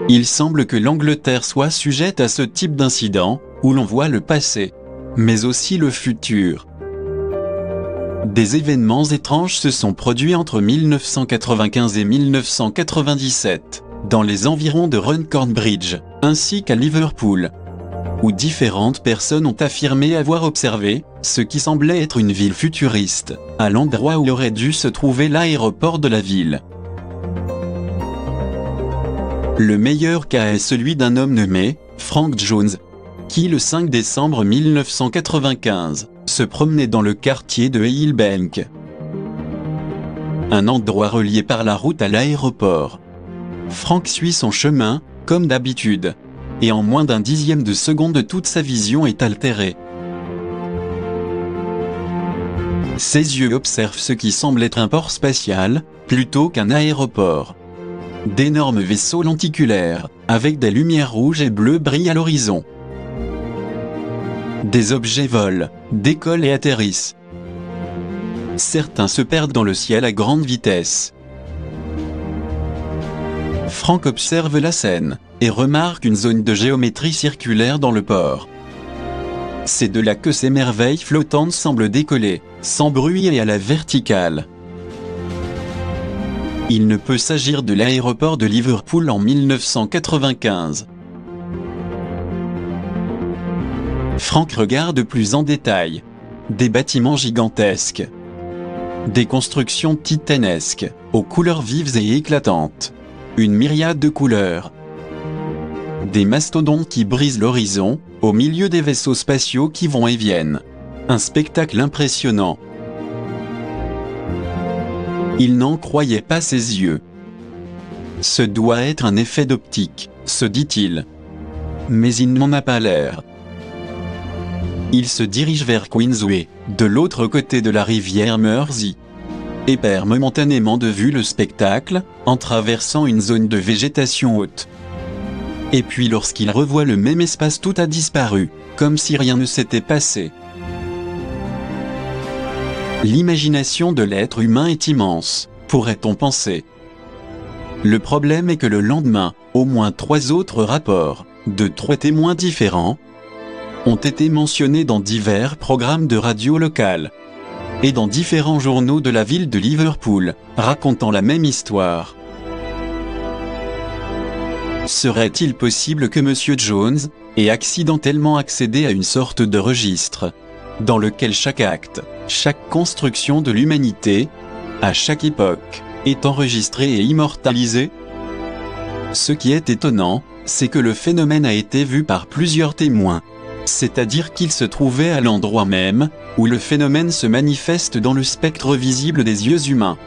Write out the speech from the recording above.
Il semble que l'Angleterre soit sujette à ce type d'incident, où l'on voit le passé, mais aussi le futur. Des événements étranges se sont produits entre 1995 et 1997, dans les environs de Runcorn Bridge, ainsi qu'à Liverpool, où différentes personnes ont affirmé avoir observé ce qui semblait être une ville futuriste, à l'endroit où aurait dû se trouver l'aéroport de la ville. Le meilleur cas est celui d'un homme nommé Frank Jones, qui le 5 décembre 1995 se promenait dans le quartier de Hillbank, un endroit relié par la route à l'aéroport. Frank suit son chemin, comme d'habitude, et en moins d'un dixième de seconde toute sa vision est altérée. Ses yeux observent ce qui semble être un port spatial, plutôt qu'un aéroport. D'énormes vaisseaux lenticulaires, avec des lumières rouges et bleues brillent à l'horizon. Des objets volent, décollent et atterrissent. Certains se perdent dans le ciel à grande vitesse. Frank observe la scène et remarque une zone de géométrie circulaire dans le port. C'est de là que ces merveilles flottantes semblent décoller, sans bruit et à la verticale. Il ne peut s'agir de l'aéroport de Liverpool en 1995. Frank regarde plus en détail. Des bâtiments gigantesques. Des constructions titanesques, aux couleurs vives et éclatantes. Une myriade de couleurs. Des mastodontes qui brisent l'horizon, au milieu des vaisseaux spatiaux qui vont et viennent. Un spectacle impressionnant. Il n'en croyait pas ses yeux. Ce doit être un effet d'optique, se dit-il. Mais il n'en a pas l'air. Il se dirige vers Queensway, de l'autre côté de la rivière Mersey, et perd momentanément de vue le spectacle, en traversant une zone de végétation haute. Et puis lorsqu'il revoit le même espace, tout a disparu, comme si rien ne s'était passé. L'imagination de l'être humain est immense, pourrait-on penser. Le problème est que le lendemain, au moins 3 autres rapports, de 3 témoins différents, ont été mentionnés dans divers programmes de radio locales et dans différents journaux de la ville de Liverpool, racontant la même histoire. Serait-il possible que M. Jones ait accidentellement accédé à une sorte de registre, dans lequel chaque acte, chaque construction de l'humanité, à chaque époque, est enregistré et immortalisé? Ce qui est étonnant, c'est que le phénomène a été vu par plusieurs témoins, c'est-à-dire qu'il se trouvait à l'endroit même où le phénomène se manifeste dans le spectre visible des yeux humains.